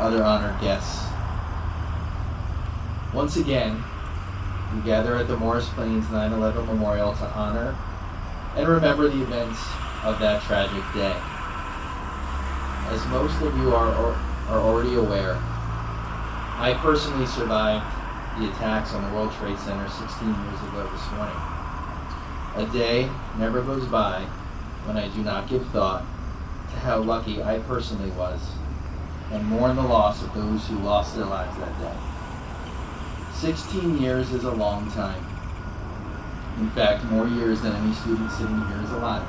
other honored guests. Once again, we gather at the Morris Plains 9/11 Memorial to honor and remember the events of that tragic day. As most of you are already aware, I personally survived the attacks on the World Trade Center 16 years ago this morning. A day never goes by when I do not give thought to how lucky I personally was and mourn the loss of those who lost their lives that day. 16 years is a long time. In fact, more years than any student sitting here is alive.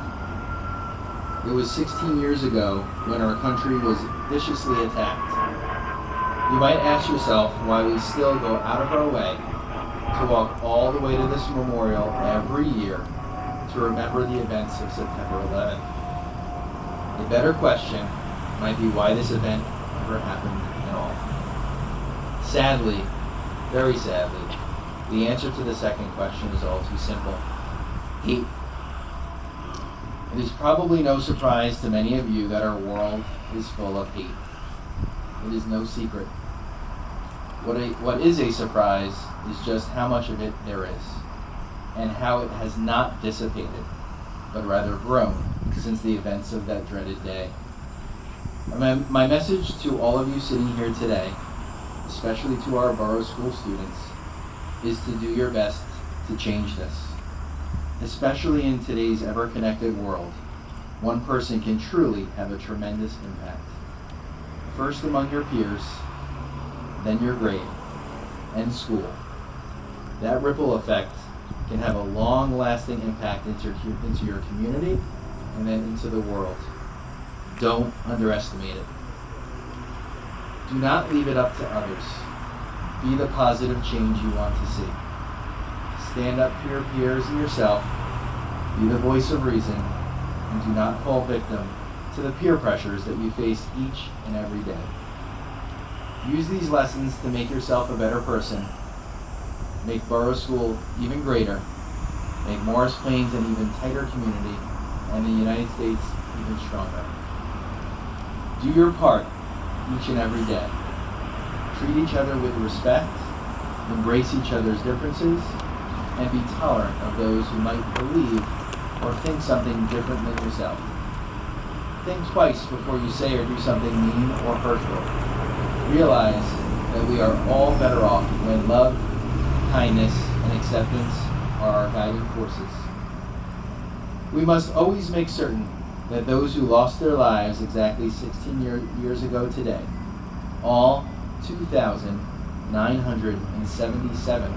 It was 16 years ago when our country was viciously attacked. You might ask yourself why we still go out of our way to walk all the way to this memorial every year to remember the events of September 11th. A better question might be why this event ever happened at all. Sadly, very sadly, the answer to the second question is all too simple. Hate. It is probably no surprise to many of you that our world is full of hate. It is no secret. What is a surprise is just how much of it there is, and how it has not dissipated, but rather grown since the events of that dreaded day. My message to all of you sitting here today, especially to our Borough School students, is to do your best to change this. Especially in today's ever-connected world, one person can truly have a tremendous impact. First among your peers, then your grade, and school. That ripple effect can have a long-lasting impact into your community and then into the world. Don't underestimate it. Do not leave it up to others. Be the positive change you want to see. Stand up for your peers and yourself. Be the voice of reason, and do not fall victim to the peer pressures that you face each and every day. Use these lessons to make yourself a better person, make Borough School even greater, make Morris Plains an even tighter community, and the United States even stronger. Do your part each and every day. Treat each other with respect, embrace each other's differences, and be tolerant of those who might believe or think something different than yourself. Think twice before you say or do something mean or hurtful. Realize that we are all better off when love, kindness, and acceptance are our guiding forces. We must always make certain that those who lost their lives exactly 16 years ago today, all 2,977 of them,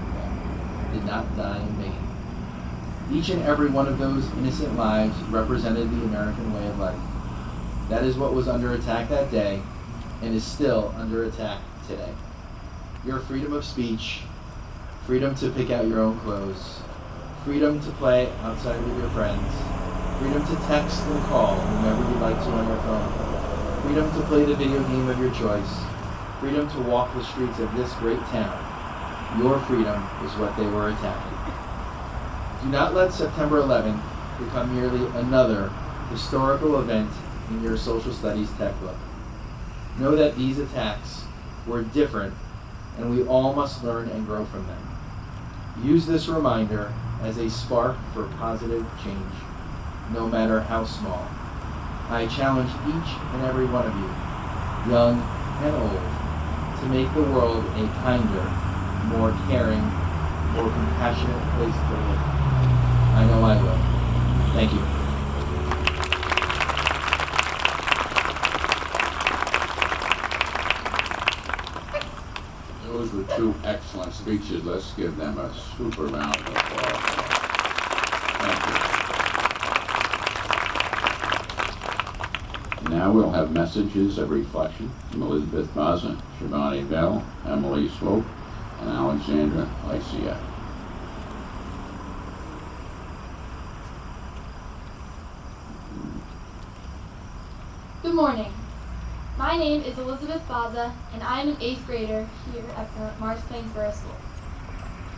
did not die in vain. Each and every one of those innocent lives represented the American way of life. That is what was under attack that day and is still under attack today. Your freedom of speech, freedom to pick out your own clothes, freedom to play outside with your friends, freedom to text and call whomever you'd like to on your phone, freedom to play the video game of your choice, freedom to walk the streets of this great town. Your freedom is what they were attacking. Do not let September 11th become merely another historical event in your social studies textbook. Know that these attacks were different, and we all must learn and grow from them. Use this reminder as a spark for positive change, no matter how small. I challenge each and every one of you, young and old, to make the world a kinder, more caring, more compassionate place to live. I know I will. Thank you. Those were two excellent speeches. Let's give them a super round of applause. Thank you. Now we'll have messages of reflection from Elizabeth Bozza, Shivani Bell, Emily Swope, and Alexandra Lycia. Good morning. My name is Elizabeth Bozza, and I am an 8th grader here at the Morris Plains Borough School.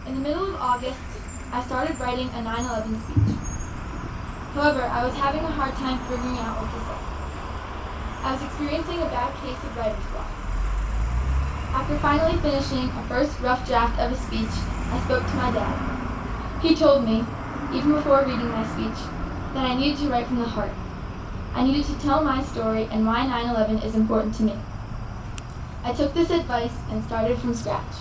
In the middle of August, I started writing a 9/11 speech. However, I was having a hard time figuring out what to say. I was experiencing a bad case of writer's block. After finally finishing a first rough draft of a speech, I spoke to my dad. He told me, even before reading my speech, that I needed to write from the heart. I needed to tell my story and why 9/11 is important to me. I took this advice and started from scratch.